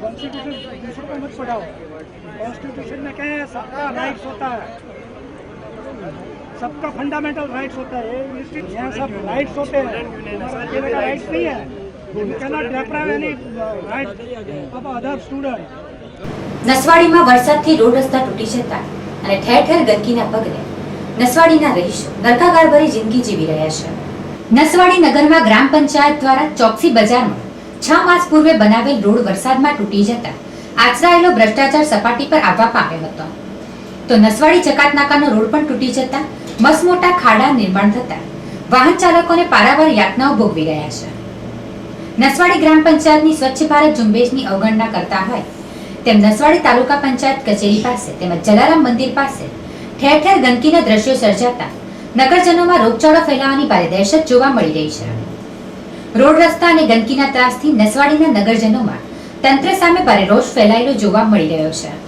Constitution दूसरों को मत पढ़ाओ। कॉन्स्टिट्यूशन में क्या है, सबका राइट्स होता है, सबका फंडामेंटल राइट्स होता है। यहाँ सब राइट्स होते हैं, अकेले का राइट्स नहीं है। You cannot deprive any right of other student. નસવાડીમાં વરસાદથી રોડ રસ્તા તૂટી જતા અને ઠેર ઠેર ગંદકીના પગલે નસવાડીના રહીશો નરકાગાર ભરી જિંદગી જીવી રહ્યા છે. નસવાડી નગરમાં ગ્રામ પંચાયત દ્વારા ચોકસી બજારમાં 6 માસ પૂર્વે બનાવેલ રોડ વરસાદમાં તૂટી જતા આચરાયેલો ભ્રષ્ટાચાર સપાટી પર આવવા પામ્યો હતો. તો નસવાડી જકાત નાકાનો રોડ પણ તૂટી જતા મસમોટા ખાડા નિર્માણ થતા વાહન ચાલકોને પારાવાર યાતનાઓ ભોગવી રહ્યા છે. નસવાડી ગ્રામ પંચાયતની સ્વચ્છ ભારત ઝુંબેશની અવગણના કરતા હોય તેમ નસવાડી તાલુકા પંચાયત કચેરી પાસે તેમજ જલારામ મંદિર પાસે ઠેર ઠેર ગંદકીના દ્રશ્યો સર્જાતા નગરજનોમાં રોગચાળો ફેલાવાની ભારે દહેશત જોવા મળી રહી છે. રોડ રસ્તા અને ગંદકીના ત્રાસથી નસવાડીના નગરજનોમાં તંત્ર સામે ભારે રોષ ફેલાયેલો જોવા મળી રહ્યો છે.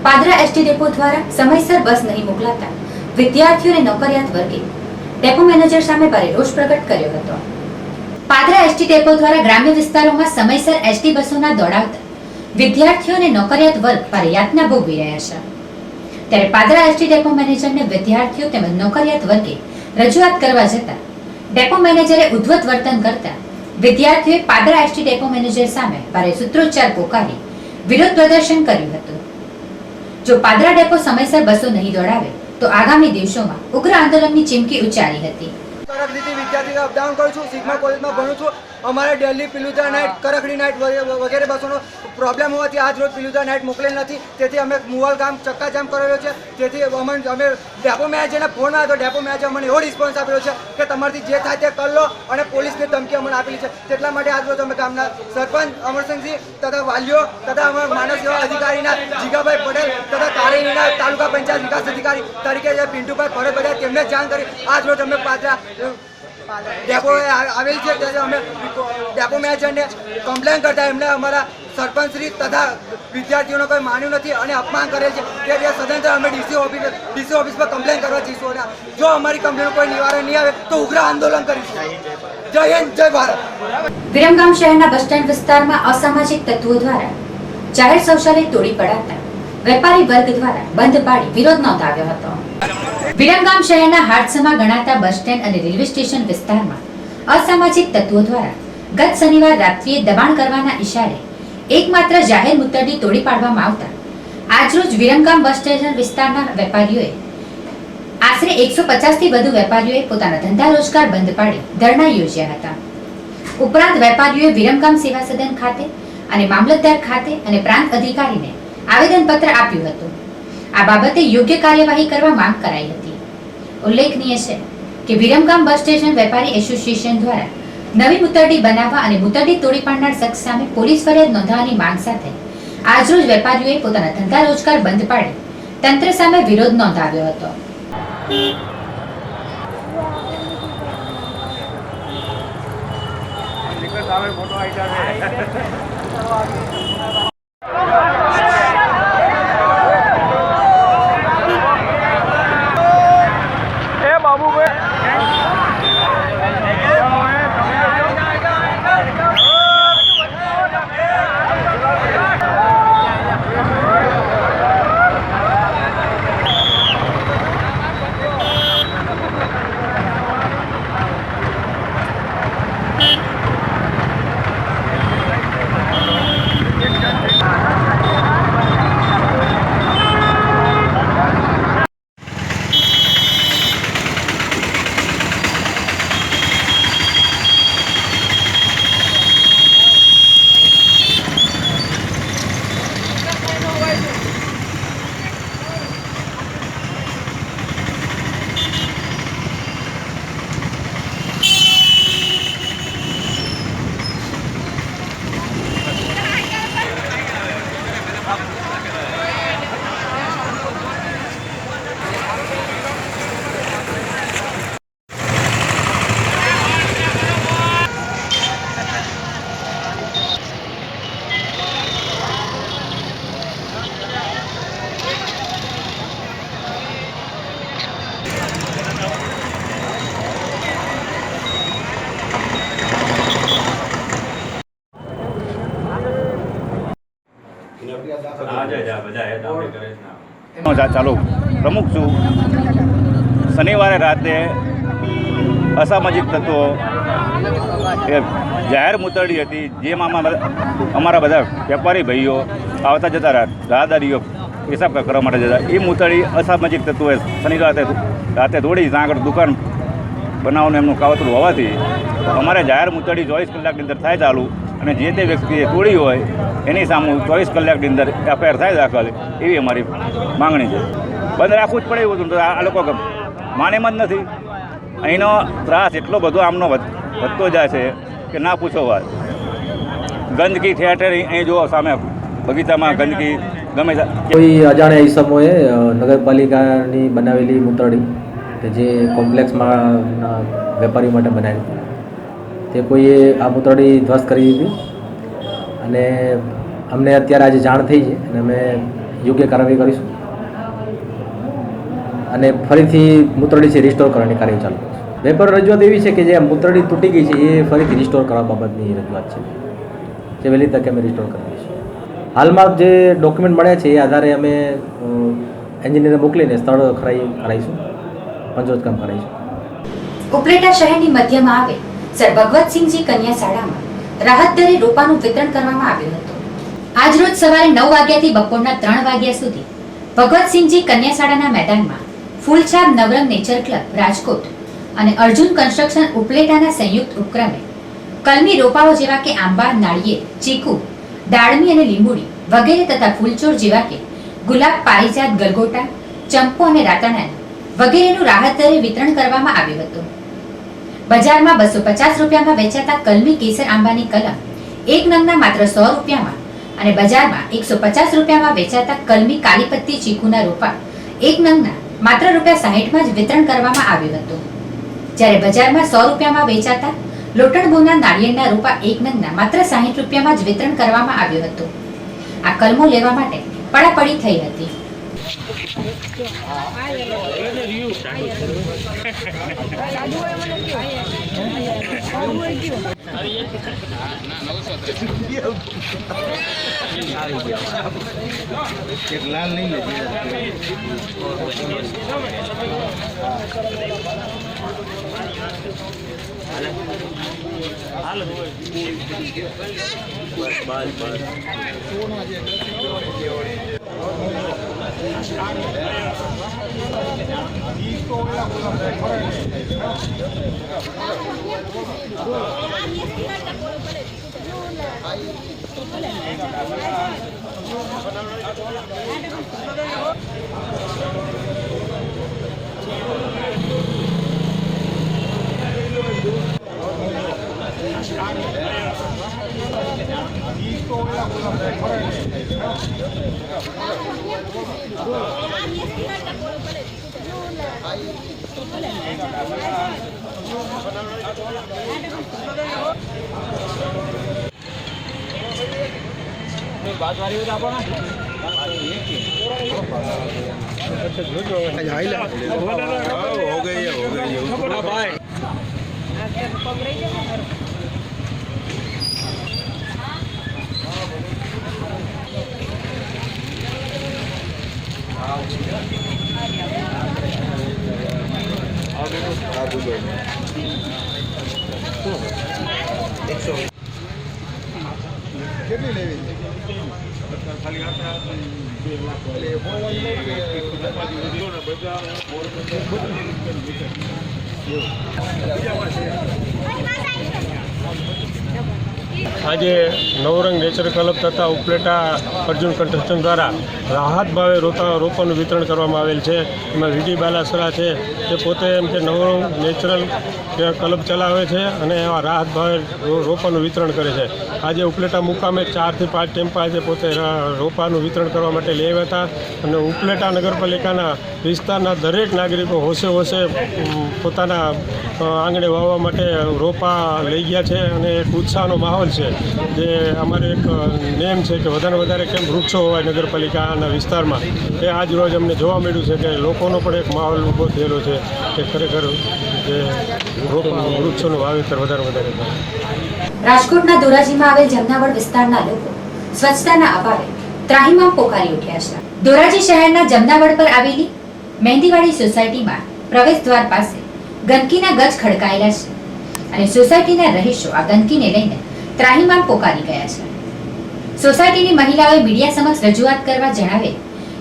પાદરા એસટી ડેપો દ્વારા સમયસર બસ નહીં મોકલાતા વિદ્યાર્થીઓને નોકરિયાત વર્ગે ડેપો મેનેજર સામે ભારે રોષ પ્રગટ કર્યો હતો. પાદરા એસટી ડેપો દ્વારા ગ્રામ્ય વિસ્તારોમાં સમયસર એસટી બસોના દોડાવતા વિદ્યાર્થીઓને નોકરિયાત વર્ગ ભારે યાતના ભોગવી રહ્યા છે. ત્યારે પાદરા એસટી ડેપો મેનેજરને વિદ્યાર્થીઓ તેમજ નોકરિયાત વર્ગે રજૂઆત કરવા જતા ડેપો મેનેજરે ઉદ્ધત વર્તન કરતા વિદ્યાર્થીઓએ પાદરા એસટી ડેપો મેનેજર સામે ભારે સૂત્રોચ્ચાર પોકારી વિરોધ પ્રદર્શન કર્યું હતું. જો પાદરા ડેપો સમયસર બસો નહીં દોડાવે તો આગામી દિવસોમાં ઉગ્ર આંદોલનની ચીમકી ઉચ્ચારી હતી. વિદ્યાર્થી અપડાઉન કરું છું, સિગ્મા કોલેજમાં ભણું છું. અમારે દિલ્હી પિલુજા નાઇટ, કરખડી નાઇટ વગેરે બસોનો પ્રોબ્લેમ હોવાથી આજ રોજ પિલુજા નાઇટ મોકલેલ નથી. તેથી અમે મુવાલ ગામ ચક્કાજામ કરેલો છે. તેથી અમે ડેપો મેનેજરને ફોન આવ્યો તો ડેપો મેનેજર અમને એવો રિસ્પોન્સ આપેલો છે કે તમારાથી જે થાય તે કરી લો અને પોલીસની ધમકી અમને આપેલી છે. તેટલા માટે આજ રોજ અમે ગામના સરપંચ અમરસિંહજી તથા વાલીઓ તથા અમારા માનવ સેવા અધિકારીના જીગાભાઈ પટેલ તથા તારીણીના તાલુકા પંચાયત વિકાસ અધિકારી તરીકે જે પિન્ટુભાઈ ફરજ બજાવે તેમને જાણ કરી આજ રોજ અમે પાદરા ડેપો આવેલ છે. ત્યારે અમે ડેપો મેનેજરને કમ્પ્લેન કરતા એમને અમારા સરપંચશ્રી તથા વિદ્યાર્થીઓને કોઈ માન્યું નથી અને અપમાન કરેલ છે. તે સદંતર અમે ડીસી ઓફિસ પર કમ્પ્લેન કરવા જઈશું અને જો અમારી કમ્પ્લેન કોઈ નિવારણ નહીં આવે તો ઉગ્ર આંદોલન કરીશું. જય હિન્દ, જય ભારત. વિરમગામ શહેરના બસ સ્ટેન્ડ વિસ્તારમાં અસામાજિક તત્વો દ્વારા જાહેર શૌચાલય તોડી પડાતા વેપારી વર્ગ દ્વારા બંધ પાડી વિરોધ નોંધાવ્યો હતો. વિરમગામ શહેરના હાટસમા ગણાતા બસ સ્ટેન્ડ અને રેલવે સ્ટેશન વિસ્તારમાં અસામાજિક તત્વો દ્વારા ગત શનિવાર રાત્રિએ દબાણ કરવાના ઇશારે એકમાત્ર જાહેર મુત્તરડી તોડી પાડવામાં આવતા આજરોજ વિરમગામ બસ સ્ટેશન વિસ્તારના વેપારીઓએ આશરે 150 થી વધુ વેપારીઓએ પોતાના ધંધા રોજગાર બંધ પાડી ધરણા યોજ્યા હતા. ઉપરાંત વેપારીઓએ વિરમગામ સેવા સદન ખાતે અને મામલતદાર ખાતે અને પ્રાંત અધિકારીને આવેદનપત્ર આપ્યું હતું. આ બાબતે યોગ્ય કાર્યવાહી કરવા માંગ કરાઈ હતી. ઉલ્લેખનીય છે કે વિરમગામ બસ સ્ટેશન વેપારી એસોસિએશન દ્વારા નવી મુત્તરડી બનાવવા અને મુત્તરડી તોડી પાડનાર શખ્સ સામે પોલીસ ફરિયાદ નોંધવાની માંગ સાથે આજરોજ વેપારીઓએ પોતાના ધંધા રોજગાર બંધ પાડી તંત્ર સામે વિરોધ નોંધાવ્યો હતો. ચાલુ પ્રમુખ છું. શનિવારે રાતે અસામાજિક તત્વો એ જાહેર મૂતરડી હતી, જેમાં અમારા બધા વેપારી ભાઈઓ આવતા જતા રાહદારીઓ હિસાબ કરવા માટે જતા, એ મૂતરડી અસામાજિક તત્વોએ શનિવારે રાતે તોડી ત્યાં આગળ દુકાન બનાવવાનું એમનું કાવતરું હોવાથી અમારે જાહેર મૂતરડી 24 કલાકની અંદર થાય ચાલુ, અને જે તે વ્યક્તિએ તોડી હોય એની સામે 24 કલાકની અંદર એફઆઈઆર થાય દાખલ, એવી અમારી માંગણી છે. બંધ રાખવું જ પડે એવું હતું, આ લોકો માનેમાં જ નથી. અહીંનો ત્રાસ એટલો બધો આમનો વધતો જાય છે કે ના પૂછો વાત. ગંદકી ઠેર ઠેર અહીં જુઓ, સામે બગીચામાં ગંદકી ગમે કોઈ અજાણ્યા ઈસમોએ નગરપાલિકાની બનાવેલી મૂતરડી કે જે કોમ્પ્લેક્સમાં વેપારીઓ માટે બનાવી, તે કોઈએ આ મૂતરડી ધ્વસ્ત કરી દીધી અને અમને અત્યારે આજે જાણ થઈ છે અને અમે યોગ્ય કાર્યવાહી કરીશું અને ફરીથી મૂતરડી છે રિસ્ટોર કરવાની કાર્ય ચાલુ કરીશું. વેપાર રજૂઆત એવી છે કે જે મૂતરડી તૂટી ગઈ છે એ ફરીથી રિસ્ટોર કરવા બાબતની રજૂઆત છે, જે વહેલી તકે અમે રિસ્ટોર કરી દઈશું. હાલમાં જે ડોક્યુમેન્ટ મળ્યા છે એ આધારે અમે એન્જિનિયરને મોકલીને સ્થળ કરાવીશું, પંચોતકામ કરાવીશું. ઉપલેટા શહેરની મધ્યમાં આવેલ સર ભગવતસિંહજી કન્યા શાળામાં રાહત દરે રોપાનું વિતરણ કરવામાં આવ્યું હતું. આજરોજ સવારે 9 વાગ્યાથી બપોરના 3 વાગ્યા સુધી ભગવતસિંહજી કન્યા શાળાના મેદાનમાં ફૂલછાપ નવરંગ નેચર ક્લબ રાજકોટ અને અર્જુન કન્સ્ટ્રક્શન ઉપલેટાના સંયુક્ત ઉપક્રમે કલમી રોપાઓ જેવા કે આંબા, નાળિયેર, ચીકુ, દાળમી અને લીંબુડી વગેરે તથા ફૂલછોડ જેવા કે ગુલાબ, પારિજાત, ગલગોટા, ચંપો અને રાતણાના વગેરેનું રાહત દરે વિતરણ કરવામાં આવ્યું હતું. બજારમાં 250 રૂપિયામાં વેચાતા કલમી કેસર આંબાની કલમ એક નંગના માત્ર 100 રૂપિયામાં અને બજારમાં 150 રૂપિયામાં વેચાતા કલમી કાલીપત્તી ચીકુના રોપા એક નંગના માત્ર ₹60માં જ વિતરણ કરવામાં આવ્યું હતું. જ્યારે બજારમાં 100 રૂપિયામાં વેચાતા લોટણબોના નાળિયેરના રોપા એક નંગના માત્ર 60 રૂપિયામાં જ વિતરણ કરવામાં આવ્યું હતું. આ કલમો લેવા માટે પડાપડી થઈ હતી. કેટલી લેવી? આજે નવરંગ નેચર ક્લબ તથા ઉપલેટા અર્જુન કન્સ્ટ્રક્શન દ્વારા રાહત ભાવે રોપાનું વિતરણ કરવામાં આવેલ છે. એમાં વિજય બાલાસરા છે, તે પોતે એમ કે નવરંગ નેચરલ ક્લબ ચલાવે છે અને એવા રાહત ભાવે રોપાનું વિતરણ કરે છે. આજે ઉપલેટા મુકામે 4 થી 5 ટેમ્પા છે પોતે રોપાનું વિતરણ કરવા માટે લઈ આવ્યા હતા અને ઉપલેટા નગરપાલિકાના વિસ્તારના દરેક નાગરિકો હોશે પોતાના આંગણે વાવવા માટે રોપા લઈ ગયા છે અને એક ઉત્સાહનો માહોલ છે. જે અમારે એક નેમ છે કે વધારે કેમ વૃક્ષો હોય નગરપાલિકાના વિસ્તારમાં, એ આજ રોજ અમને જોવા મળ્યું છે કે લોકોનો પણ એક માહોલ ઊભો થયેલો છે કે ખરેખર જે વૃક્ષોનું વાવેતર વધારે થાય. રાજકોટના ધોરાજીમાં આવેલ જમનાવડ વિસ્તારના લોકો સ્વચ્છતાના અભાવે ત્રાહિમામ પોકારી ઉઠ્યા છે. ધોરાજી શહેરના જમનાવડ પર આવેલી મહેંદીવાડી સોસાયટીમાં પ્રવેશ દ્વાર પાસે ગંદકીના ગજ ખડકાયેલા છે અને સોસાયટીના રહીશો આ ગંદકીને લઈને ત્રાહિમામ પોકારી ગયા છે. સોસાયટીની મહિલાઓએ મીડિયા સમક્ષ રજૂઆત કરવા જણાવે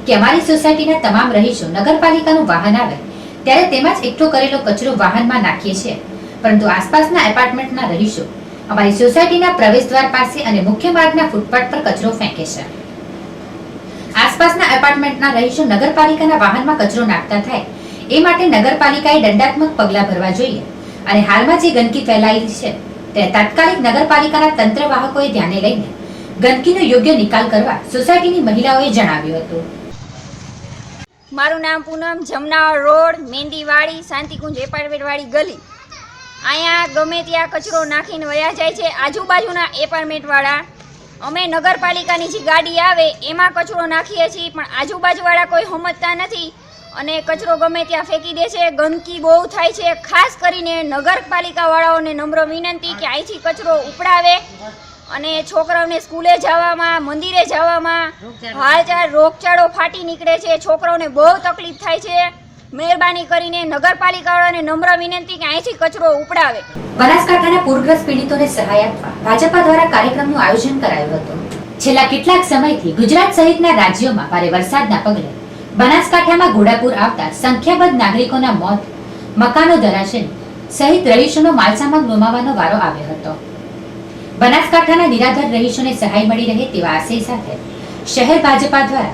કે અમારી સોસાયટીના તમામ રહીશો નગરપાલિકાનું વાહન આવે ત્યારે તેમાં જ એકઠો કરેલો કચરો વાહનમાં નાખીએ છીએ, પરંતુ આસપાસના એપાર્ટમેન્ટના રહીશો અમારી સોસાયટીના પ્રવેશદ્વાર પાસે અને મુખ્ય માર્ગના ફૂટપાથ પર કચરો ફેંકે છે. આસપાસના એપાર્ટમેન્ટના રહીશો નગરપાલિકાના વાહનમાં કચરો નાખતા થાય એ માટે નગરપાલિકાએ દંડાત્મક પગલાં ભરવા જોઈએ અને હાલમાં જે ગંદકી ફેલાયેલી છે તેને તાત્કાલિક નગરપાલિકાના તંત્રવાહકોએ ધ્યાને લઈને ગંદકીનો યોગ્ય નિકાલ કરવા સોસાયટીની મહિલાઓએ જણાવ્યું હતું. મારું નામ પૂનમ, જમનાવડ રોડ, મહેંદીવાડી, શાંતિકુંજ એપાર્ટમેન્ટવાળી ગલી. અહીંયા ગમે ત્યાં કચરો નાખીને વયા જાય છે આજુબાજુના એપાર્ટમેન્ટવાળા. અમે નગરપાલિકાની જે ગાડી આવે એમાં કચરો નાખીએ છીએ, પણ આજુબાજુવાળા કોઈ સમજતા નથી અને કચરો ગમે ત્યાં ફેંકી દે છે. ગંદકી બહુ થાય છે. ખાસ કરીને નગરપાલિકાવાળાઓને નમ્ર વિનંતી કે અહીંથી કચરો ઉપડાવે અને છોકરાઓને સ્કૂલે જવામાં, મંદિરે જવામાં હાલચાલ રોગચાળો ફાટી નીકળે છે. છોકરાઓને બહુ તકલીફ થાય છે. મહેરબાની કરીને નગરપાલિકાવાળાને નમ્ર વિનંતી કે અહીંથી કચરો ઉપડાવે. બનાસકાંઠાના પૂરગ્રસ્ત પીડિતોને સહાય આપવા ભાજપા દ્વારા કાર્યક્રમનું આયોજન કરાયું હતું. છેલ્લા કેટલાક સમયથી ગુજરાત સહિતના રાજ્યોમાં ભારે વરસાદના પગલે બનાસકાંઠામાં ઘોડાપુર આવતા સંખ્યાબંધ નાગરિકોના મોત, મકાનો ધરાશયી સહિત રહીશોનો માલસામાન ગુમાવવાનો વારો આવ્યો હતો. બનાસકાંઠાના નિરાધાર રહીશોને સહાય મળી રહે તેવા આશય સાથે શહેર ભાજપા દ્વારા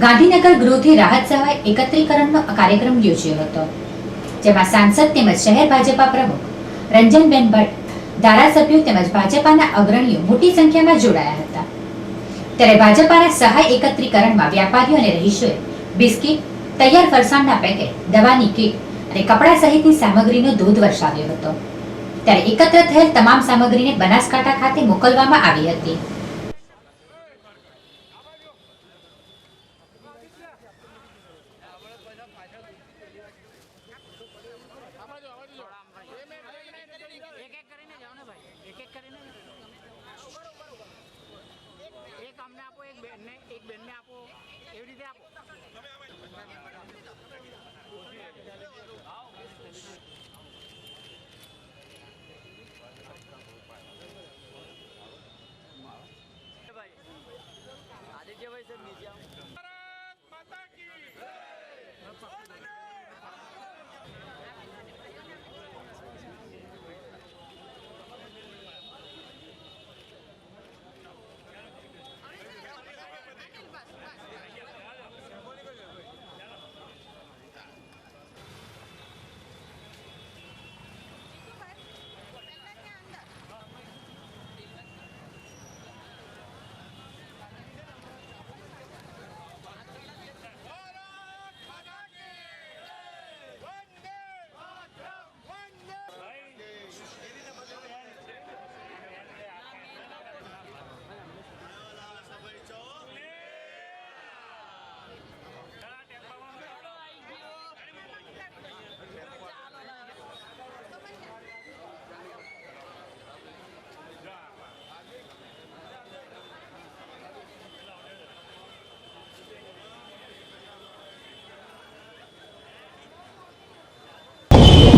ગાંધીનગર ગૃહથી રાહત સહાય એકત્રીકરણનો કાર્યક્રમ યોજ્યો હતો, જેમાં સાંસદ તેમજ શહેર ભાજપા પ્રમુખ રંજનબેન ભટ્ટ, ધારાસભ્યો તેમજ ભાજપાના અગ્રણીઓ મોટી સંખ્યામાં જોડાયા હતા. ત્યારે ભાજપાના સહાય એકત્રીકરણમાં વ્યાપારીઓ અને રહીશોએ બિસ્કીટ, તૈયાર ફરસાણના પેકેટ, દવાની કીટ અને કપડાં સહિતની સામગ્રીનો ધોધ વરસાવ્યો હતો. ત્યારે એકત્ર થયેલ તમામ સામગ્રીને બનાસકાંઠા ખાતે મોકલવામાં આવી હતી.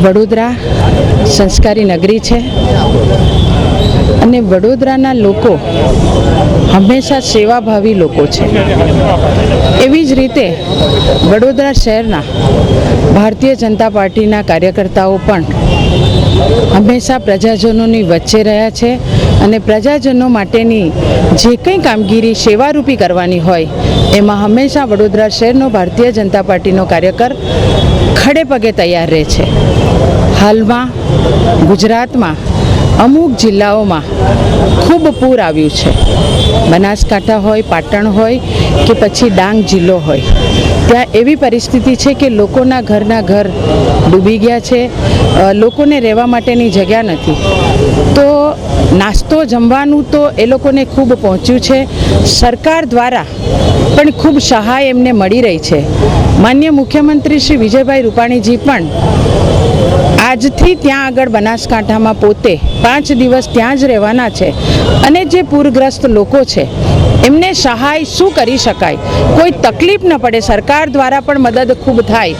વડોદરા સંસ્કારી નગરી છે અને વડોદરાના લોકો હંમેશા સેવાભાવી લોકો છે. એવી જ રીતે વડોદરા શહેરના ભારતીય જનતા પાર્ટીના કાર્યકર્તાઓ પણ હંમેશા પ્રજાજનોની વચ્ચે રહ્યા છે અને પ્રજાજનો માટેની જે કંઈ કામગીરી સેવારૂપી કરવાની હોય એમાં હંમેશા વડોદરા શહેરનો ભારતીય જનતા પાર્ટીનો કાર્યકર ખડે પગે તૈયાર રહે છે. હાલમાં ગુજરાતમાં અમુક જિલ્લાઓમાં ખૂબ પૂર આવ્યું છે. બનાસકાંઠા હોય, પાટણ હોય કે પછી ડાંગ જિલ્લો હોય, ત્યાં એવી પરિસ્થિતિ છે કે લોકોના ઘરના ઘર ડૂબી ગયા છે. લોકોને રહેવા માટેની જગ્યા નથી. તો નાસ્તો જમવાનું તો એ લોકોને ખૂબ પહોંચ્યું છે. સરકાર દ્વારા પણ ખૂબ સહાય એમને મળી રહી છે. માનનીય મુખ્યમંત્રી શ્રી વિજયભાઈ રૂપાણીજી પણ આજથી ત્યાં આગળ બનાસકાંઠામાં પોતે 5 દિવસ ત્યાં જ રહેવાના છે અને જે પૂરગ્રસ્ત લોકો છે એમને સહાય શું કરી શકાય, કોઈ તકલીફ ન પડે, સરકાર દ્વારા પણ મદદ ખૂબ થાય,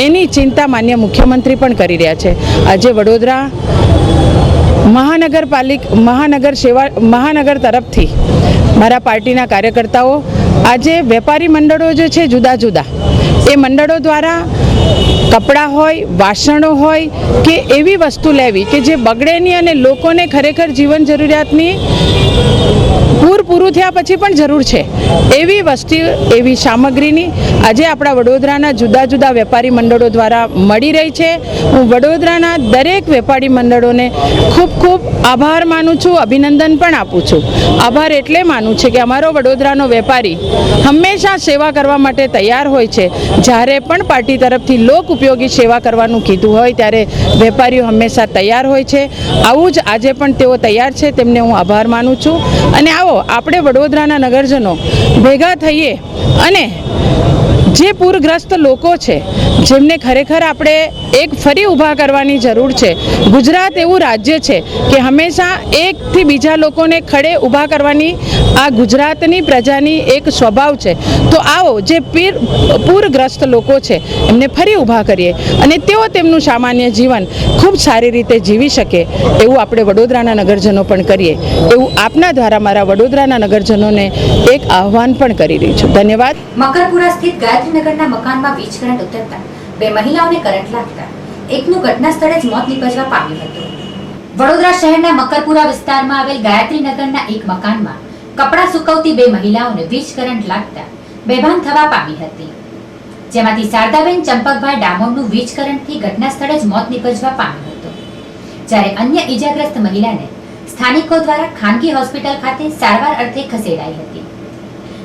એની ચિંતા માન્ય મુખ્યમંત્રી પણ કરી રહ્યા છે. આજે વડોદરા મહાનગર તરફથી મારા પાર્ટીના કાર્યકર્તાઓ આજે વેપારી મંડળો જે છે જુદા જુદા એ મંડળો દ્વારા કપડાં હોય, વાસણો હોય કે એવી વસ્તુ લેવી કે જે બગડે નહીં અને લોકોને ખરેખર જીવન જરૂરિયાતની પૂરું થયા પછી પણ જરૂર છે એવી વસ્તુ, એવી સામગ્રીની આજે આપણા વડોદરાના જુદા જુદા વેપારી મંડળો દ્વારા મળી રહી છે. હું વડોદરાના દરેક વેપારી મંડળોને ખૂબ ખૂબ આભાર માનું છું, અભિનંદન પણ આપું છું. આભાર એટલે માનું છે કે અમારો વડોદરાનો વેપારી હંમેશા સેવા કરવા માટે તૈયાર હોય છે. જ્યારે પણ પાર્ટી તરફથી લોક ઉપયોગી સેવા કરવાનું કીધું હોય ત્યારે વેપારીઓ હંમેશા તૈયાર હોય છે. આવું જ આજે પણ તેઓ તૈયાર છે, તેમને હું આભાર માનું છું. અને આવો આપણે વડોદરાના નગરજનો ભેગા થઈએ અને જે પૂરગ્રસ્ત લોકો છે જેમને ખરેખર આપણે એક ફરી ઊભા કરવાની જરૂર છે. ગુજરાત એવું રાજ્ય છે કે હંમેશા એકથી બીજા લોકોને ખડે ઊભા કરવાની આ ગુજરાતની પ્રજાની એક સ્વભાવ છે. તો આવો જે પૂરગ્રસ્ત લોકો છે એમને ફરી ઊભા કરીએ અને તેઓ તેમનું સામાન્ય જીવન ખૂબ સારી રીતે જીવી શકે એવું આપણે વડોદરાના નગરજનો પણ કરીએ એવું આપના દ્વારા મારા વડોદરાના નગરજનોને એક આહ્વાન પણ કરી રહી છું. ધન્યવાદ. મકરપુરા સ્થિત ગાયત્રીનગરના મકાનમાં વીજ કરંટ ઉતરતા 2 મહિલાઓને કરંટ લાગતા એકનું ઘટના સ્થળે જ મોત નીપજવા પામ્યું હતું. વડોદરા શહેરના મકરપુરા વિસ્તારમાં આવેલ ગાયત્રીનગરના એક મકાનમાં કપડાં સુકવતી 2 મહિલાઓને વીજ કરંટ લાગતા બેભાન થવા પામી હતી, જેમાંથી શારદાબેન ચંપકભાઈ ડામોરનું વીજ કરંટથી ઘટના સ્થળે જ મોત નીપજવા પામ્યું હતું, જ્યારે અન્ય ઈજાગ્રસ્ત મહિલાને સ્થાનિકો દ્વારા ખાનગી હોસ્પિટલ ખાતે સારવાર અર્થે ખસેડાઈ હતી.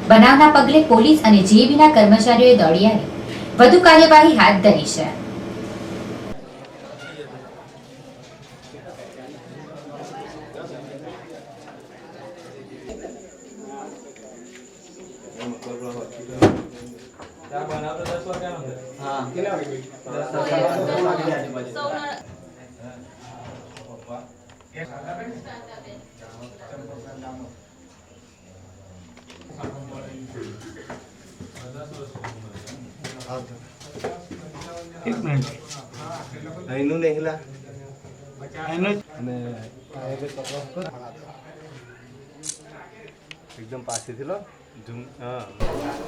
બનાવના પગલે પોલીસ અને જીઈબીના કર્મચારીઓએ દોડી આવી વધુ કાર્યવાહી હાથ ધરી છે. એક મિનિટ અહીંનું નહીં હેલા અને એકદમ પાસેથી લો.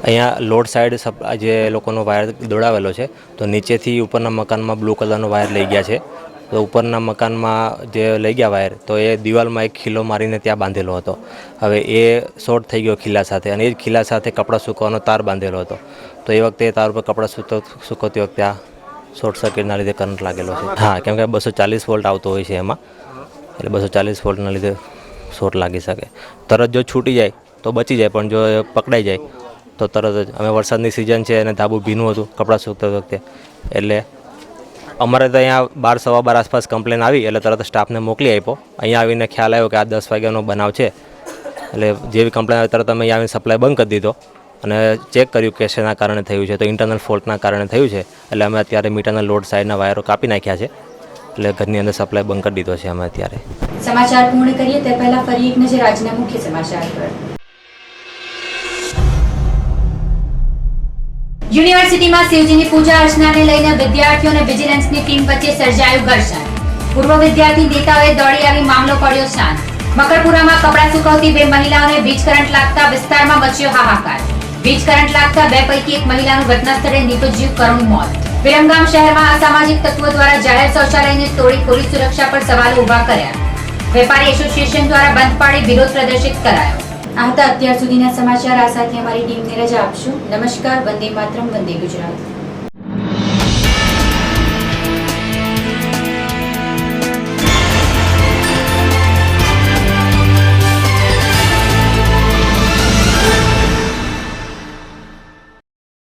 અહીંયા લોડ સાઈડ જે લોકોનો વાયર દોડાવેલો છે તો નીચેથી ઉપરના મકાનમાં બ્લુ કલરનો વાયર લઈ ગયા છે. તો ઉપરના મકાનમાં જે લઈ ગયા વાયર તો એ દિવાલમાં એક ખીલો મારીને ત્યાં બાંધેલો હતો. હવે એ શોર્ટ થઈ ગયો ખીલા સાથે અને એ જ ખીલા સાથે કપડાં સૂકવવાનો તાર બાંધેલો હતો. તો એ વખતે તાર ઉપર કપડાં સૂકવતી વખતે આ શોર્ટ સર્કિટના લીધે કરંટ લાગેલો છે. હા, કેમ કે 240 વોલ્ટ આવતો હોય છે એમાં, એટલે 240 વોલ્ટના લીધે શોર્ટ લાગી શકે. તરત જો છૂટી જાય તો બચી જાય, પણ જો પકડાઈ જાય તો તરત જ. અમે વરસાદની સિઝન છે અને ધાબુ ભીનું હતું કપડાં સૂકવતી વખતે, એટલે અમારે તો અહીંયા 12:15 આસપાસ કમ્પ્લેન આવી એટલે તરત સ્ટાફને મોકલી આપ્યો. અહીંયા આવીને ખ્યાલ આવ્યો કે આ 10 વાગ્યાનો બનાવ છે, એટલે જેવી કમ્પ્લેન આવી તરત અમે અહીંયા આવીને સપ્લાય બંધ કરી દીધો અને ચેક કર્યું કે શેના કારણે થયું છે. તો ઇન્ટરનલ ફોલ્ટના કારણે થયું છે, એટલે અમે અત્યારે મીટરના લોડ સાઈડના વાયરો કાપી નાખ્યા છે, એટલે ઘરની અંદર સપ્લાય બંધ કરી દીધો છે અમે અત્યારે. સમાચાર પૂર્ણ કરીએ તે પહેલા ફરી એક નજર આજના મુખ્ય સમાચાર પર. યુનિવર્સિટીમાં શિવજીની પૂજા અર્ચનાને લઈને વિદ્યાર્થીઓ અને વિજિલન્સની ટીમ વચ્ચે સર્જાયું ઘર્ષણ. પૂર્વ વિદ્યાર્થી નેતાઓએ દોડી આવી મામલો કર્યો શાંત. મકરપુરામાં કપડાં સુકવતી 2 મહિલાઓને વીજ કરંટ લાગતા વિસ્તારમાં મચ્યો હાહાકાર. વીજ કરંટ લાગતા 2 પૈકી એક મહિલાનું ઘટના સ્થળે નીપજ્યું કરુણ મોત. વિરમગામ શહેરમાં અસામાજિક તત્વો દ્વારા જાહેર શૌચાલયને તોડી પોલીસ સુરક્ષા પર સવાલો ઉભા કર્યા. વેપારી એસોસિએશન દ્વારા બંધ પાડી વિરોધ પ્રદર્શિત કરાયો. આ હતા અત્યાર સુધીના સમાચાર. આ સાથે અમારી ટીમને રજા આપશું. નમસ્કાર. વંદે માતરમ. વંદે ગુજરાત.